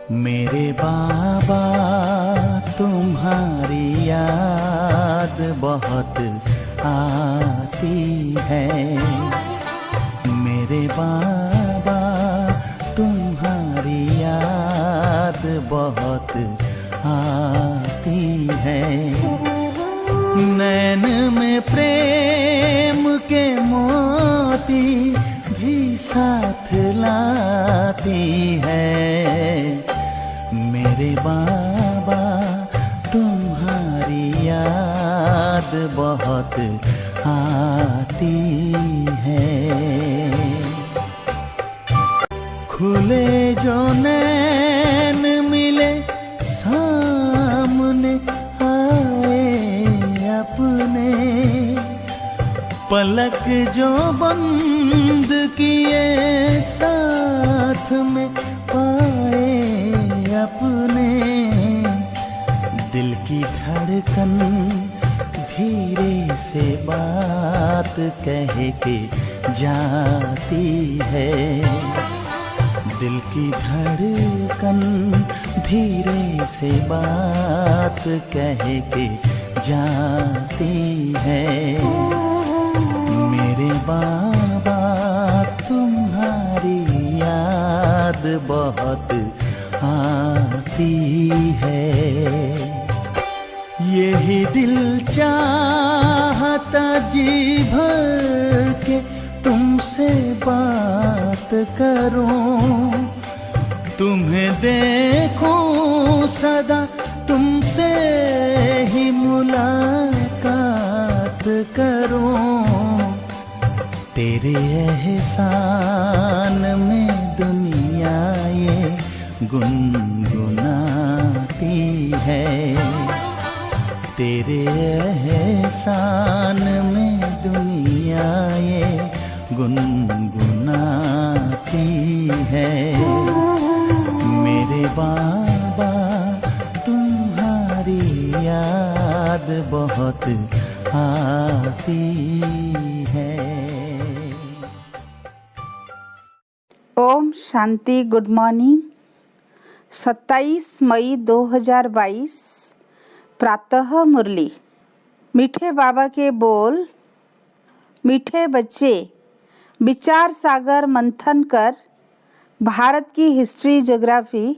मेरे बाबा तुम्हारी याद बहुत आती है। मेरे बाबा तुम्हारी याद बहुत आती है। नैन में प्रेम के मोती भी साथ लाती है। मेरे बाबा तुम्हारी याद बहुत आती है। खुले जो नैन मिले सामने आए अपने, पलक जो बंद किए साथ में पाए अपने। दिल की धड़कन धीरे से बात कह के जाती है। दिल की धड़कन धीरे से बात कह के जाती है। मेरे बाबा तुम्हारी याद बहुत आती है। यही दिल चाहता जी भर के तुमसे बात करूं, तुम्हें देखूं सदा, तुमसे ही मुलाकात करूं। तेरे एहसान में दुनिया ये गुनगुनाती है। तेरे एहसान में दुनिया ये गुनगुनाती है। मेरे बाबा तुम्हारी याद बहुत आती है। ओम शांति। Good morning. 27 मई 2022 प्रातः मुरली। मीठे बाबा के बोल। मीठे बच्चे, विचार सागर मंथन कर भारत की हिस्ट्री, ज्योग्राफी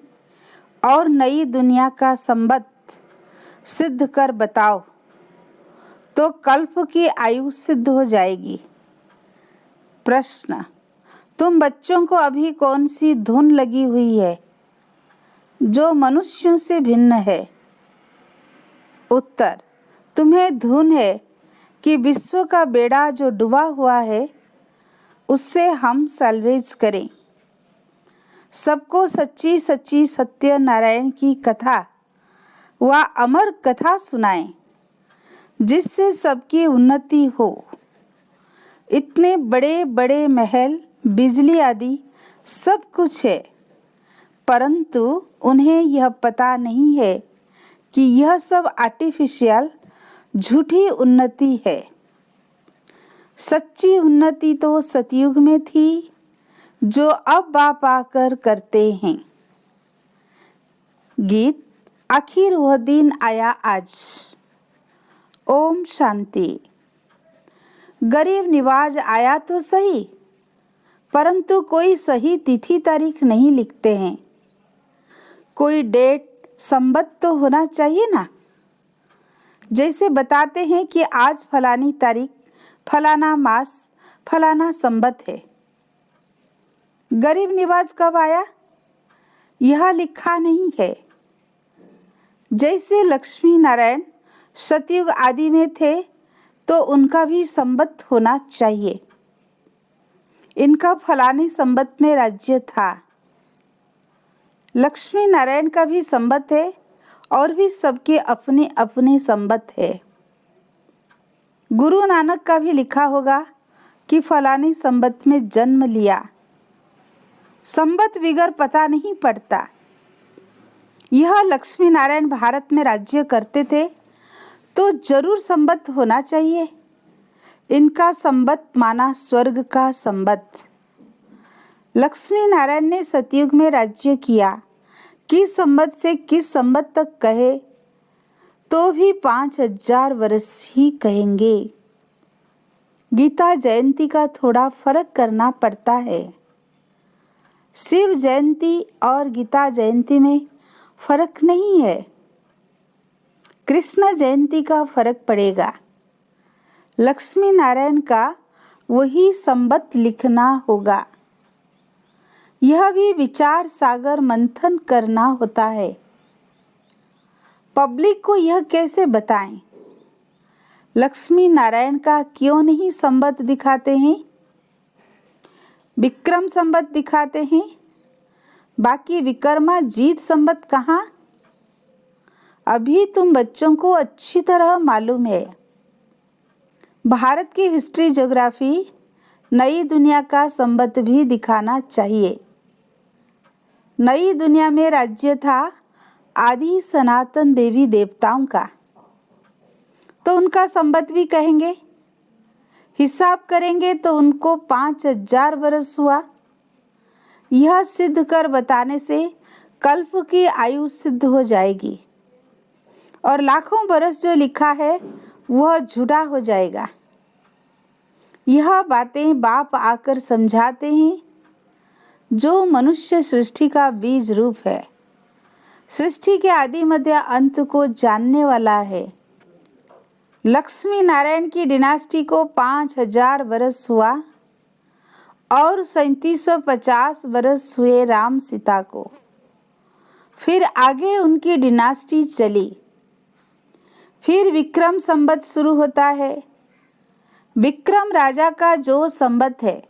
और नई दुनिया का संबंध सिद्ध कर बताओ तो कल्प की आयु सिद्ध हो जाएगी। प्रश्न, तुम बच्चों को अभी कौन सी धुन लगी हुई है जो मनुष्यों से भिन्न है? उत्तर, तुम्हें धुन है कि विश्व का बेड़ा जो डूबा हुआ है उससे हम सल्वेज करें। सबको सच्ची सच्ची सत्य नारायण की कथा व अमर कथा सुनाएं जिससे सबकी उन्नति हो। इतने बड़े बड़े महल, बिजली आदि सब कुछ है, परंतु उन्हें यह पता नहीं है कि यह सब आर्टिफिशियल झूठी उन्नति है। सच्ची उन्नति तो सतयुग में थी जो अब बाप आकर करते हैं। गीत। आखिर वह दिन आया आज। ओम शांति। गरीब निवाज आया तो सही, परंतु कोई सही तिथि तारीख नहीं लिखते हैं। कोई डेट संबत तो होना चाहिए ना। जैसे बताते हैं कि आज फलानी तारीख, फलाना मास, फलाना संबत है। गरीब निवाज कब आया यह लिखा नहीं है। जैसे लक्ष्मी नारायण सतयुग आदि में थे तो उनका भी संबत होना चाहिए। इनका फलाने संबत में राज्य था। लक्ष्मी नारायण का भी संबत है और भी सबके अपने अपने संबत है। गुरु नानक का भी लिखा होगा कि फलाने संबत में जन्म लिया। संबत विगर पता नहीं पड़ता। यह लक्ष्मी नारायण भारत में राज्य करते थे तो जरूर संबत होना चाहिए। इनका संबत माना स्वर्ग का संबत। लक्ष्मी नारायण ने सतयुग में राज्य किया किस संबत से किस संबत तक कहे तो भी 5000 वर्ष ही कहेंगे। गीता जयंती का थोड़ा फर्क करना पड़ता है। शिव जयंती और गीता जयंती में फर्क नहीं है। कृष्ण जयंती का फर्क पड़ेगा। लक्ष्मी नारायण का वही संबत लिखना होगा। यह भी विचार सागर मंथन करना होता है। पब्लिक को यह कैसे बताएं? लक्ष्मी नारायण का क्यों नहीं संबत दिखाते हैं? विक्रम संबत दिखाते हैं। बाकी विक्रमा जीत संबत कहाँ? अभी तुम बच्चों को अच्छी तरह मालूम है। भारत की हिस्ट्री ज्योग्राफी नई दुनिया का संबत भी दिखाना चाहिए। नई दुनिया में राज्य था आदि सनातन देवी देवताओं का, तो उनका संबत भी कहेंगे। हिसाब करेंगे तो उनको 5000 वर्ष हुआ। यह सिद्ध कर बताने से कल्प की आयु सिद्ध हो जाएगी और लाखों बरस जो लिखा है वह झूठा हो जाएगा। यह बातें बाप आकर समझाते हैं, जो मनुष्य सृष्टि का बीज रूप है, सृष्टि के आदि मध्य अंत को जानने वाला है। लक्ष्मी नारायण की डिनास्टी को 5000 वर्ष हुआ और 3750 वर्ष हुए राम सीता को। फिर आगे उनकी डिनास्टी चली। फिर विक्रम संबत शुरू होता है। विक्रम राजा का जो संबत है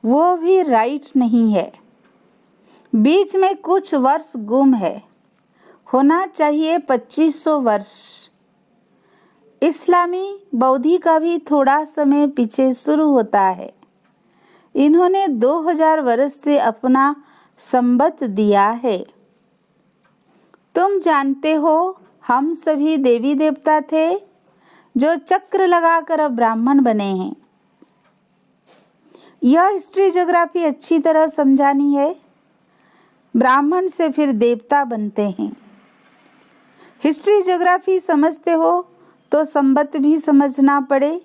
वो भी राइट नहीं है। बीच में कुछ वर्ष गुम है। होना चाहिए 2500 वर्ष। इस्लामी बौद्धि का भी थोड़ा समय पीछे शुरू होता है। इन्होंने 2000 वर्ष से अपना संबत दिया है। तुम जानते हो हम सभी देवी देवता थे जो चक्र लगाकर अब ब्राह्मण बने हैं। यह हिस्ट्री ज्योग्राफी अच्छी तरह समझानी है। ब्राह्मण से फिर देवता बनते हैं। हिस्ट्री ज्योग्राफी समझते हो तो संबत भी समझना पड़े।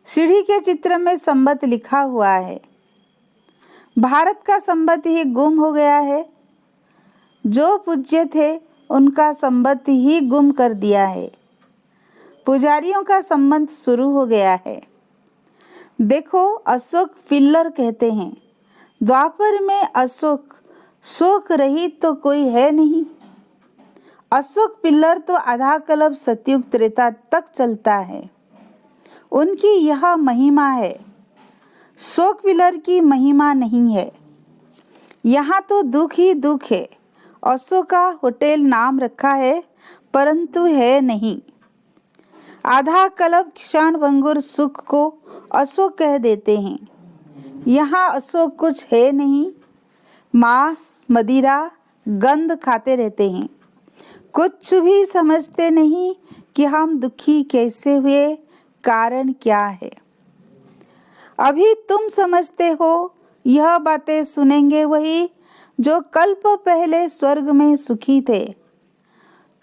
सीढ़ी के चित्र में संबत लिखा हुआ है। भारत का संबत ही गुम हो गया है। जो पूज्य थे उनका संबत ही गुम कर दिया है। पुजारियों का संबंध शुरू हो गया है। देखो अशोक पिल्लर कहते हैं। द्वापर में अशोक शोक रहित तो कोई है नहीं। अशोक पिल्लर तो आधा कल्प सतयुग त्रेता तक चलता है। उनकी यह महिमा है। शोक पिल्लर की महिमा नहीं है। यहाँ तो दुख ही दुख है। अशोका होटल नाम रखा है परंतु है नहीं। आधा कल्प क्षण भंगुर सुख को अशोक कह देते हैं। यहाँ अशोक कुछ है नहीं। मांस मदिरा गंध खाते रहते हैं। कुछ भी समझते नहीं कि हम दुखी कैसे हुए, कारण क्या है। अभी तुम समझते हो। यह बातें सुनेंगे वही जो कल्प पहले स्वर्ग में सुखी थे।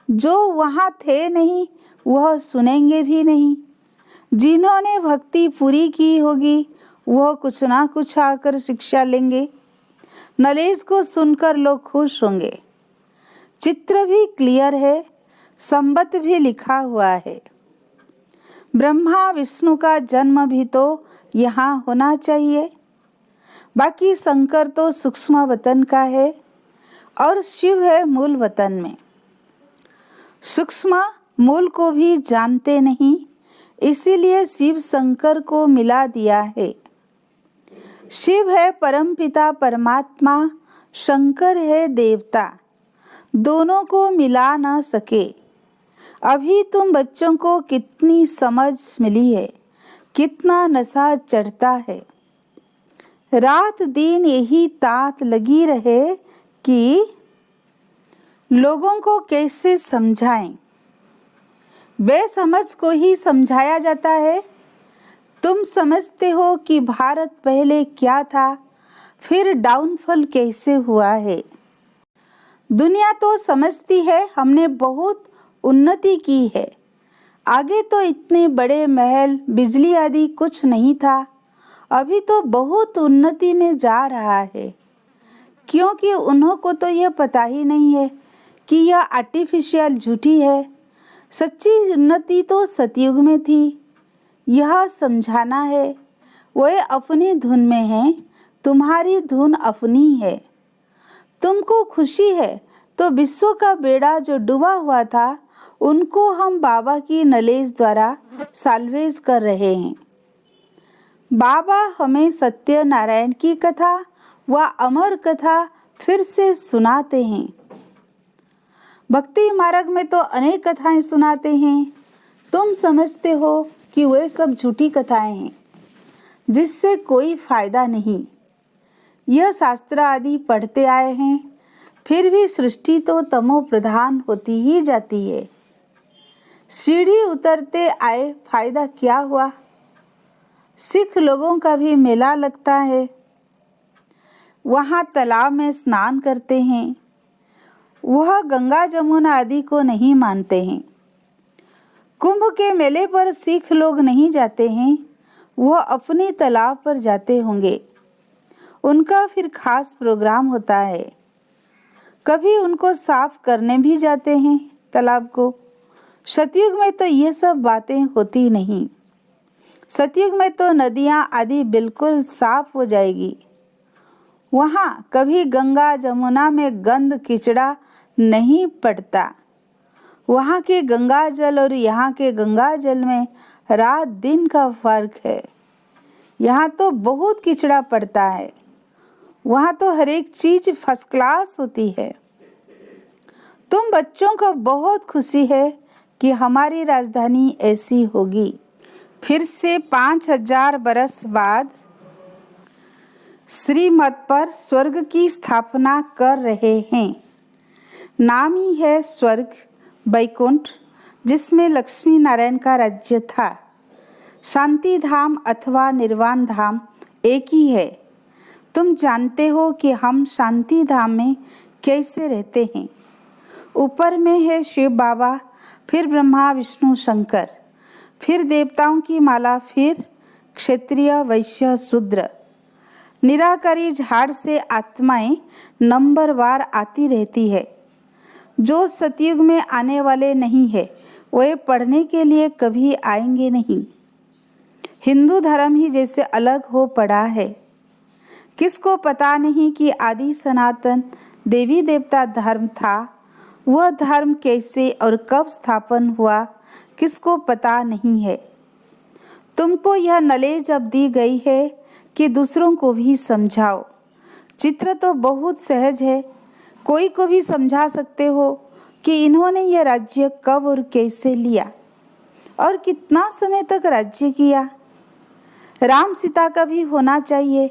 जो वहाँ थे नहीं वह सुनेंगे भी नहीं। जिन्होंने भक्ति पूरी की होगी वह कुछ ना कुछ आकर शिक्षा लेंगे। नॉलेज को सुनकर लोग खुश होंगे। चित्र भी क्लियर है। संबत भी लिखा हुआ है। ब्रह्मा विष्णु का जन्म भी तो यहाँ होना चाहिए। बाकी शंकर तो सूक्ष्म वतन का है और शिव है मूल वतन में। सूक्ष्म मूल को भी जानते नहीं, इसीलिए शिव शंकर को मिला दिया है। शिव है परमपिता परमात्मा, शंकर है देवता। दोनों को मिला न सके। अभी तुम बच्चों को कितनी समझ मिली है, कितना नशा चढ़ता है। रात दिन यही तात लगी रहे कि लोगों को कैसे समझाएं। बेसमझ को ही समझाया जाता है। तुम समझते हो कि भारत पहले क्या था, फिर डाउनफॉल कैसे हुआ है। दुनिया तो समझती है हमने बहुत उन्नति की है। आगे तो इतने बड़े महल, बिजली आदि कुछ नहीं था। अभी तो बहुत उन्नति में जा रहा है, क्योंकि उन्हों को तो यह पता ही नहीं है कि यह आर्टिफिशियल झूठी है। सच्ची उन्नति तो सतयुग में थी। यह समझाना है वे अपनी धुन में हैं, तुम्हारी धुन अपनी है। तुमको खुशी है तो विश्व का बेड़ा जो डूबा हुआ था उनको हम बाबा की नॉलेज द्वारा साल्वेज कर रहे हैं। बाबा हमें सत्यनारायण की कथा व अमर कथा फिर से सुनाते हैं। भक्ति मार्ग में तो अनेक कथाएं सुनाते हैं। तुम समझते हो कि वे सब झूठी कथाएं हैं जिससे कोई फायदा नहीं। यह शास्त्र आदि पढ़ते आए हैं, फिर भी सृष्टि तो तमो प्रधान होती ही जाती है। सीढ़ी उतरते आए, फायदा क्या हुआ? सिख लोगों का भी मेला लगता है, वहाँ तालाब में स्नान करते हैं। वह गंगा जमुना आदि को नहीं मानते हैं। कुंभ के मेले पर सिख लोग नहीं जाते हैं, वह अपने तालाब पर जाते होंगे। उनका फिर खास प्रोग्राम होता है। कभी उनको साफ करने भी जाते हैं तालाब को। सतयुग में तो ये सब बातें होती नहीं। सतयुग में तो नदियाँ आदि बिल्कुल साफ हो जाएगी। वहाँ कभी गंगा जमुना में गंद कीचड़ा नहीं पड़ता। वहाँ के गंगा जल और यहाँ के गंगा जल में रात दिन का फर्क है। यहाँ तो बहुत कीचड़ा पड़ता है, वहाँ तो हर एक चीज फर्स्ट क्लास होती है। तुम बच्चों को बहुत खुशी है कि हमारी राजधानी ऐसी होगी। फिर से 5000 बरस बाद श्रीमत पर स्वर्ग की स्थापना कर रहे हैं। नाम ही है स्वर्ग वैकुंठ, जिसमें लक्ष्मी नारायण का राज्य था। शांति धाम अथवा निर्वाण धाम एक ही है। तुम जानते हो कि हम शांति धाम में कैसे रहते हैं। ऊपर में है शिव बाबा, फिर ब्रह्मा विष्णु शंकर, फिर देवताओं की माला, फिर क्षत्रिय वैश्य शूद्र। निराकारी झाड़ से आत्माएं नंबरवार आती रहती है। जो सतयुग में आने वाले नहीं है वे पढ़ने के लिए कभी आएंगे नहीं। हिंदू धर्म ही जैसे अलग हो पड़ा है। किसको पता नहीं कि आदि सनातन देवी देवता धर्म था। वह धर्म कैसे और कब स्थापन हुआ किसको पता नहीं है। तुमको यह नॉलेज अब दी गई है कि दूसरों को भी समझाओ। चित्र तो बहुत सहज है, कोई को भी समझा सकते हो कि इन्होंने यह राज्य कब और कैसे लिया और कितना समय तक राज्य किया। राम सीता का भी होना चाहिए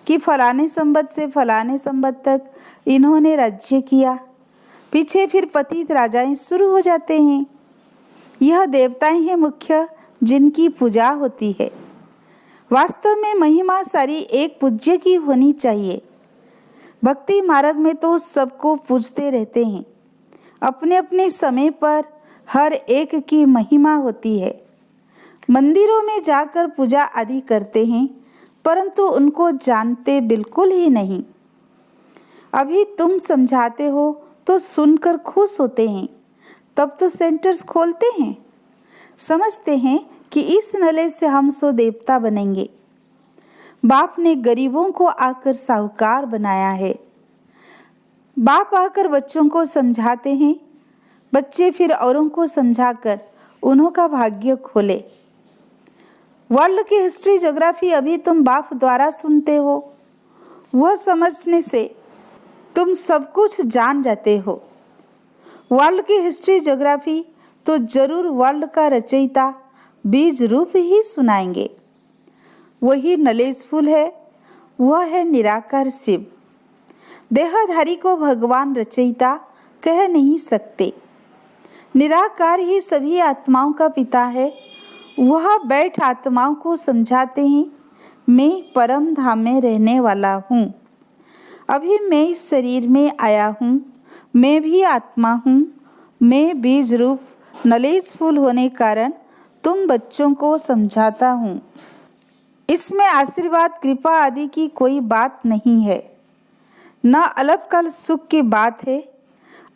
कि फलाने संवत से फलाने संवत तक इन्होंने राज्य किया। पीछे फिर पतित राजाएं शुरू हो जाते हैं। यह देवताएं हैं मुख्य जिनकी पूजा होती है। वास्तव में महिमा सारी एक पूज्य की होनी चाहिए। भक्ति मार्ग में तो सबको पूजते रहते हैं। अपने अपने समय पर हर एक की महिमा होती है। मंदिरों में जाकर पूजा आदि करते हैं, परंतु उनको जानते बिल्कुल ही नहीं। अभी तुम समझाते हो तो सुनकर खुश होते हैं, तब तो सेंटर्स खोलते हैं। समझते हैं कि इस नॉलेज से हम सो देवता बनेंगे। बाप ने गरीबों को आकर साहूकार बनाया है। बाप आकर बच्चों को समझाते हैं, बच्चे फिर औरों को समझाकर उन्हों का भाग्य खोले। वर्ल्ड की हिस्ट्री ज्योग्राफी अभी तुम बाप द्वारा सुनते हो। वह समझने से तुम सब कुछ जान जाते हो। वर्ल्ड की हिस्ट्री ज्योग्राफी तो जरूर वर्ल्ड का रचयिता बीज रूप ही सुनाएंगे। वही नॉलेजफुल है, वह है निराकार शिव। देहधारी को भगवान रचयिता कह नहीं सकते। निराकार ही सभी आत्माओं का पिता है। वह बैठ आत्माओं को समझाते हैं, मैं परम धाम में रहने वाला हूँ। अभी मैं इस शरीर में आया हूँ, मैं भी आत्मा हूँ, मैं बीज रूप नलेज फूल होने कारण तुम बच्चों को समझाता हूँ। इसमें आशीर्वाद कृपा आदि की कोई बात नहीं है, न अल्पकाल सुख की बात है।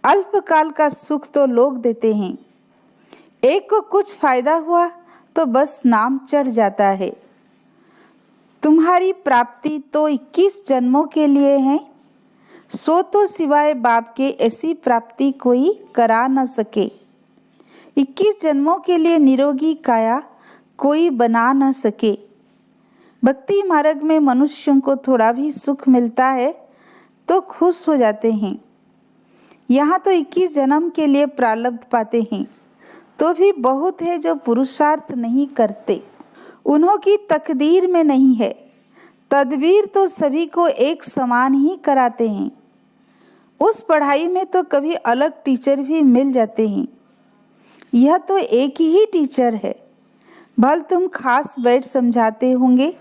अल्पकाल का सुख तो लोग देते हैं, एक को कुछ फायदा हुआ तो बस नाम चढ़ जाता है। तुम्हारी प्राप्ति तो 21 जन्मों के लिए है, सो तो सिवाय बाप के ऐसी प्राप्ति कोई करा न सके। 21 जन्मों के लिए निरोगी काया कोई बना न सके। भक्ति मार्ग में मनुष्यों को थोड़ा भी सुख मिलता है तो खुश हो जाते हैं। यहाँ तो 21 जन्म के लिए प्रारब्ध पाते हैं, तो भी बहुत है जो पुरुषार्थ नहीं करते, उन्हों की तकदीर में नहीं है। तदबीर तो सभी को एक समान ही कराते हैं। उस पढ़ाई में तो कभी अलग टीचर भी मिल जाते हैं, यह तो एक ही टीचर है। भल तुम खास बैठ समझाते होंगे,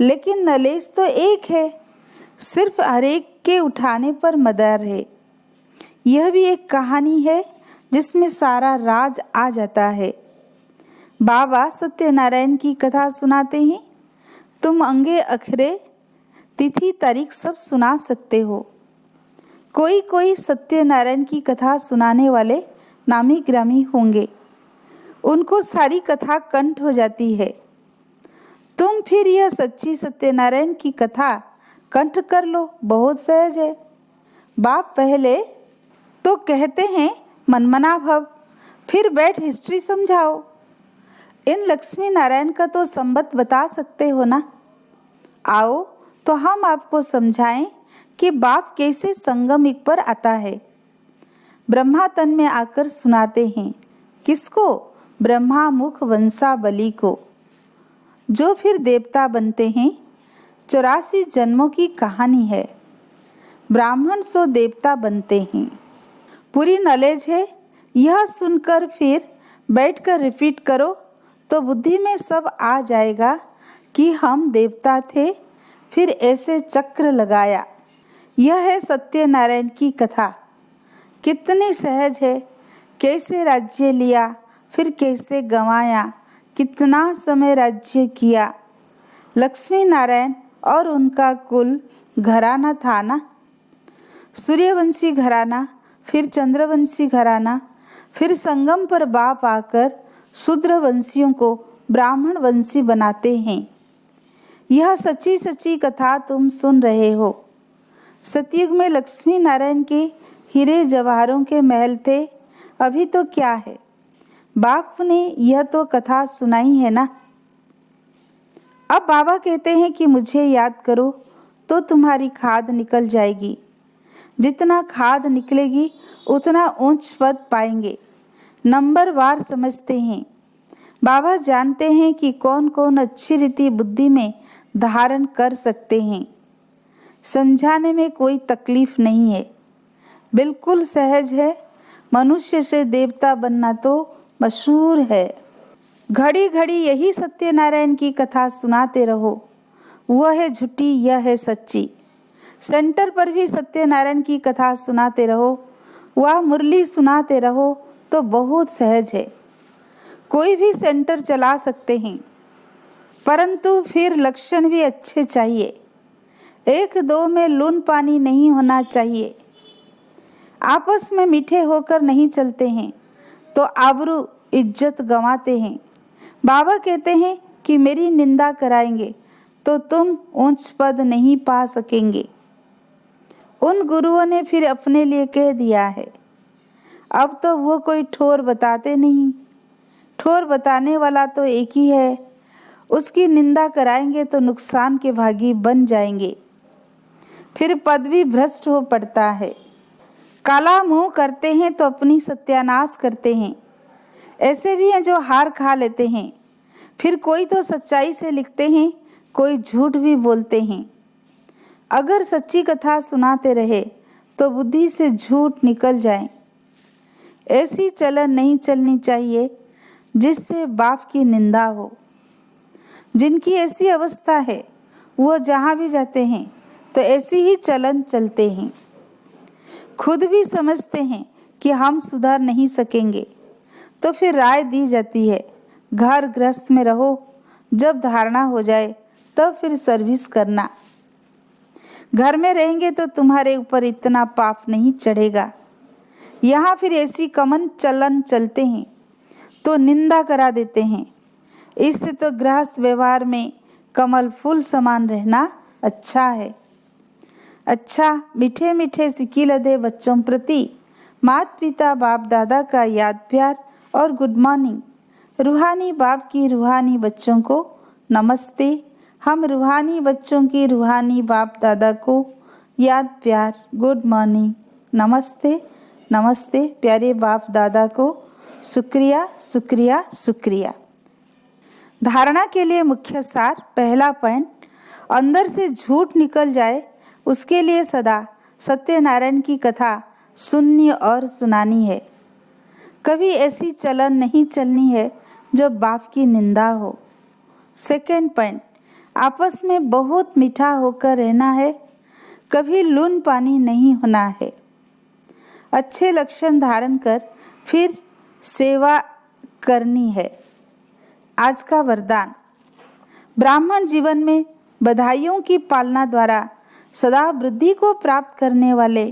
लेकिन नॉलेज तो एक है, सिर्फ हर एक के उठाने पर मदार है। यह भी एक कहानी है जिसमें सारा राज आ जाता है। बाबा सत्यनारायण की कथा सुनाते हैं, तुम अंगे अखरे तिथि तारीख सब सुना सकते हो। कोई कोई सत्यनारायण की कथा सुनाने वाले नामी ग्रामी होंगे, उनको सारी कथा कंठ हो जाती है। तुम फिर यह सच्ची सत्यनारायण की कथा कंठ कर लो, बहुत सहज है। बाप पहले तो कहते हैं मनमना भव, फिर बैठ हिस्ट्री समझाओ। इन लक्ष्मी नारायण का तो संबत बता सकते हो ना? आओ तो हम आपको समझाएं कि बाप कैसे संगम युग पर आता है। ब्रह्मा तन में आकर सुनाते हैं, किसको? ब्रह्मा मुख वंशावली को, जो फिर देवता बनते हैं। 84 जन्मों की कहानी है, ब्राह्मण सो देवता बनते हैं। पूरी नॉलेज है, यह सुनकर फिर बैठकर रिपीट करो तो बुद्धि में सब आ जाएगा कि हम देवता थे, फिर ऐसे चक्र लगाया। यह है सत्यनारायण की कथा, कितनी सहज है। कैसे राज्य लिया, फिर कैसे गंवाया, कितना समय राज्य किया। लक्ष्मी नारायण और उनका कुल घराना था ना, सूर्यवंशी घराना, फिर चंद्रवंशी घराना, फिर संगम पर बाप आकर शूद्रवंशियों को ब्राह्मण वंशी बनाते हैं। यह सच्ची सच्ची कथा तुम सुन रहे हो। सतयुग में लक्ष्मी नारायण के हीरे जवाहरों के महल थे, अभी तो क्या है। बाप ने यह तो कथा सुनाई है ना। अब बाबा कहते हैं कि मुझे याद करो तो तुम्हारी खाद निकल जाएगी। जितना खाद निकलेगी उतना ऊंच पद पाएंगे। नंबर वार समझते हैं। बाबा जानते हैं कि कौन कौन अच्छी रीति बुद्धि में धारण कर सकते हैं। समझाने में कोई तकलीफ नहीं है, बिल्कुल सहज है। मनुष्य से देवता बनना तो मशहूर है। घड़ी घड़ी यही सत्यनारायण की कथा सुनाते रहो, वह है झूठी, यह है सच्ची। सेंटर पर भी सत्यनारायण की कथा सुनाते रहो, वह मुरली सुनाते रहो तो बहुत सहज है। कोई भी सेंटर चला सकते हैं, परंतु फिर लक्षण भी अच्छे चाहिए। एक दो में लून पानी नहीं होना चाहिए। आपस में मीठे होकर नहीं चलते हैं तो आबरू इज्जत गंवाते हैं। बाबा कहते हैं कि मेरी निंदा कराएंगे तो तुम ऊंच पद नहीं पा सकेंगे। उन गुरुओं ने फिर अपने लिए कह दिया है। अब तो वो कोई ठोर बताते नहीं, ठोर बताने वाला तो एक ही है। उसकी निंदा कराएंगे तो नुकसान के भागी बन जाएंगे, फिर पद भी भ्रष्ट हो पड़ता है। काला मुंह करते हैं तो अपनी सत्यानाश करते हैं। ऐसे भी हैं जो हार खा लेते हैं। फिर कोई तो सच्चाई से लिखते हैं, कोई झूठ भी बोलते हैं। अगर सच्ची कथा सुनाते रहे तो बुद्धि से झूठ निकल जाए। ऐसी चलन नहीं चलनी चाहिए जिससे बाप की निंदा हो। जिनकी ऐसी अवस्था है वो जहाँ भी जाते हैं तो ऐसी ही चलन चलते हैं। खुद भी समझते हैं कि हम सुधर नहीं सकेंगे, तो फिर राय दी जाती है घर गृहस्थ में रहो, जब धारणा हो जाए तब फिर सर्विस करना। घर में रहेंगे तो तुम्हारे ऊपर इतना पाप नहीं चढ़ेगा। यहाँ फिर ऐसी कमन चलन चलते हैं तो निंदा करा देते हैं। इससे तो गृहस्थ व्यवहार में कमल फूल समान रहना अच्छा है। अच्छा, मीठे मीठे सिक्की लदे बच्चों प्रति माता पिता बाप दादा का याद प्यार और गुड मॉर्निंग। रूहानी बाप की रूहानी बच्चों को नमस्ते। हम रूहानी बच्चों की रूहानी बाप दादा को याद प्यार गुड मॉर्निंग, नमस्ते नमस्ते। प्यारे बाप दादा को शुक्रिया शुक्रिया शुक्रिया। धारणा के लिए मुख्य सार, पहला पॉइंट, अंदर से झूठ निकल जाए उसके लिए सदा सत्यनारायण की कथा सुननी और सुनानी है। कभी ऐसी चलन नहीं चलनी है जो बाप की निंदा हो। सेकेंड पॉइंट, आपस में बहुत मीठा होकर रहना है, कभी लून पानी नहीं होना है। अच्छे लक्षण धारण कर फिर सेवा करनी है। आज का वरदान, ब्राह्मण जीवन में बधाइयों की पालना द्वारा सदा वृद्धि को प्राप्त करने वाले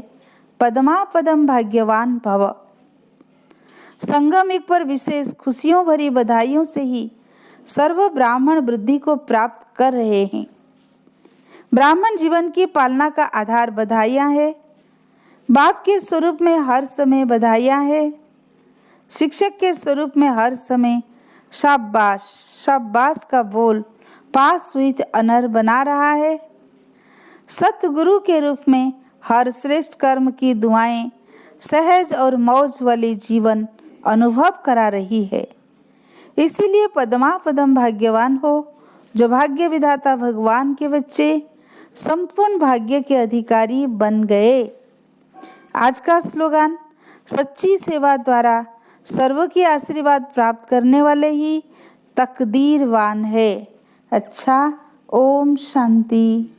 पदमा पदम भाग्यवान भव। संगम एक पर विशेष खुशियों भरी बधाइयों से ही सर्व ब्राह्मण वृद्धि को प्राप्त कर रहे हैं। ब्राह्मण जीवन की पालना का आधार बधाइयाँ है। बाप के स्वरूप में हर समय बधाइयाँ है। शिक्षक के स्वरूप में हर समय शाबाश शाबाश का बोल पास हुई अनर बना रहा है। सतगुरु के रूप में हर श्रेष्ठ कर्म की दुआएं सहज और मौज वाली जीवन अनुभव करा रही है। इसीलिए पदमा पदम भाग्यवान हो जो भाग्य विधाता भगवान के बच्चे संपूर्ण भाग्य के अधिकारी बन गए। आज का स्लोगन, सच्ची सेवा द्वारा सर्व की आशीर्वाद प्राप्त करने वाले ही तकदीरवान है। अच्छा, ओम शांति।